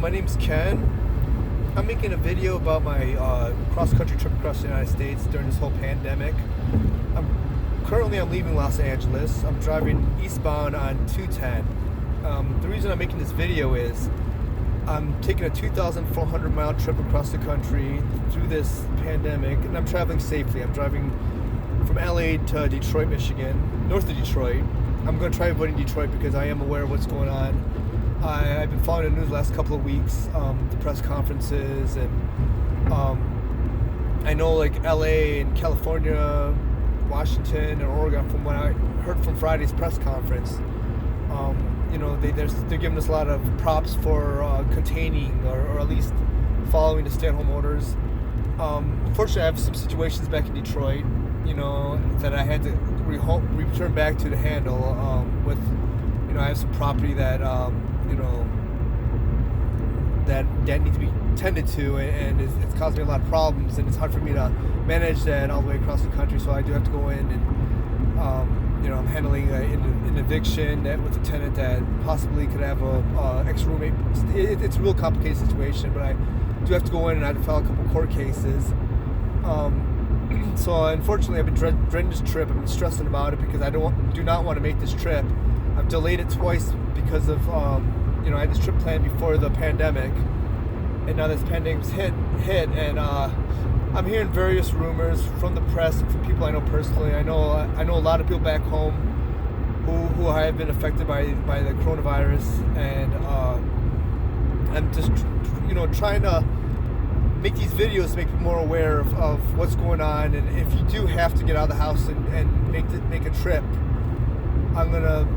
my name's Ken. I'm making a video about my cross-country trip across the United States during this whole pandemic. I'm leaving Los Angeles. I'm driving eastbound on 210. The reason I'm making this video is I'm taking a 2,400 mile trip across the country through this pandemic, and I'm traveling safely. I'm driving from LA to Detroit, Michigan, north of Detroit. I'm going to try avoiding Detroit because I am aware of what's going on. I've been following the news the last couple of weeks, the press conferences, and I know like LA and California, Washington, and Oregon, from what I heard from Friday's press conference, they're giving us a lot of props for containing or at least following the stay-at-home orders. Unfortunately, I have some situations back in Detroit, that I had to return back to handle with, I have some property that that needs to be tended to, and it's caused me a lot of problems, and it's hard for me to manage that all the way across the country. So I do have to go in and I'm handling an eviction with a tenant that possibly could have a ex-roommate. It's a real complicated situation, but I do have to go in and I have to file a couple court cases. So unfortunately, I've been dreading this trip. I've been stressing about it because I do not want to make this trip. I've delayed it twice because of I had this trip planned before the pandemic, and now this pandemic's hit, and I'm hearing various rumors from the press and from people I know personally. I know a lot of people back home who have been affected by the coronavirus, and I'm just trying to make these videos to make people more aware of what's going on. And if you do have to get out of the house and make a trip, I'm gonna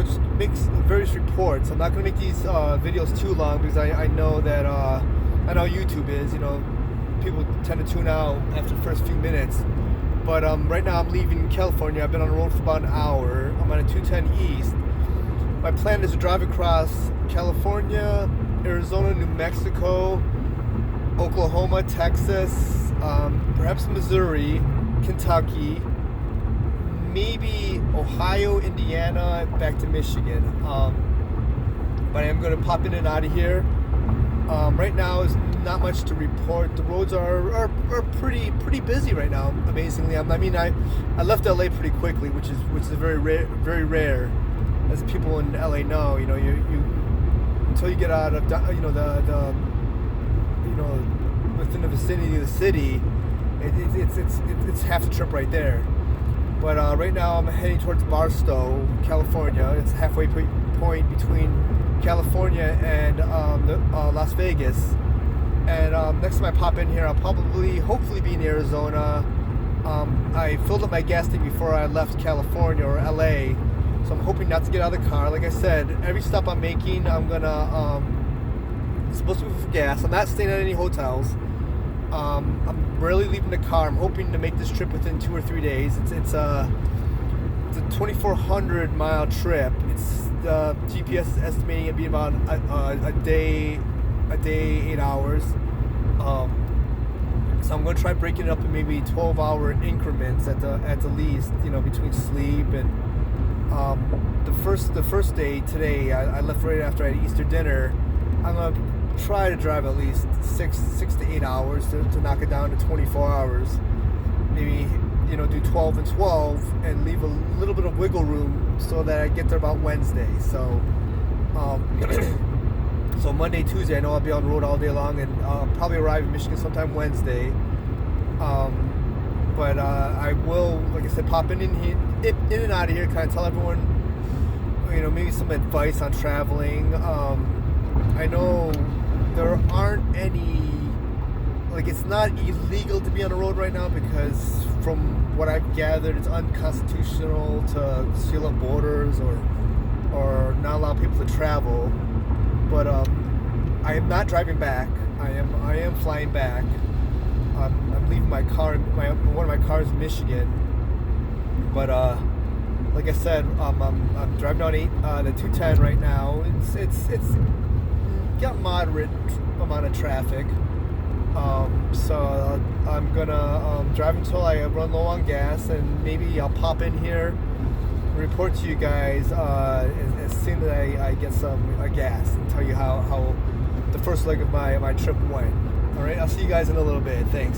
just make various reports. I'm not gonna make these videos too long because I know that I know YouTube is, people tend to tune out after the first few minutes. But right now I'm leaving California. I've been on the road for about an hour. I'm on a 210 East. My plan is to drive across California, Arizona, New Mexico, Oklahoma, Texas, perhaps Missouri, Kentucky, maybe Ohio, Indiana, back to Michigan. But I'm going to pop in and out of here. Right now is not much to report. The roads are pretty busy right now, amazingly. I left LA pretty quickly, which is very rare, as people in LA know. You until you get out of within the vicinity of the city, it's half the trip right there. But right now I'm heading towards Barstow, California. It's a halfway point between California and Las Vegas. And next time I pop in here, I'll hopefully be in Arizona. I filled up my gas tank before I left California or LA, so I'm hoping not to get out of the car. Like I said, every stop I'm making, I'm gonna it's supposed to be for gas. I'm not staying at any hotels. I'm rarely leaving the car. I'm hoping to make this trip within 2 or 3 days. It's a 2,400 mile trip. It's the GPS is estimating it being about a day, 8 hours. So I'm going to try breaking it up in maybe 12-hour increments at the least. Between sleep and the first day today. I left right after I had Easter dinner. I'm going to try to drive at least 6 to 8 hours to knock it down to 24 hours. Maybe do 12 and 12 and leave a little bit of wiggle room so that I get there about Wednesday. So so Monday, Tuesday, I know I'll be on the road all day long, and probably arrive in Michigan sometime Wednesday. But I will, like I said, pop in and out of here, kind of tell everyone, maybe some advice on traveling. I know there aren't any, it's not illegal to be on the road right now, because from what I've gathered, it's unconstitutional to seal up borders or not allow people to travel. But I am not driving back. I am flying back. I'm leaving my car, one of my cars in Michigan. But like I said, I'm driving on the 210 right now. It's got moderate amount of traffic. So I'm gonna drive until I run low on gas, and maybe I'll pop in here, report to you guys as soon as I get some gas, and tell you how the first leg of my trip went. All right, I'll see you guys in a little bit. Thanks.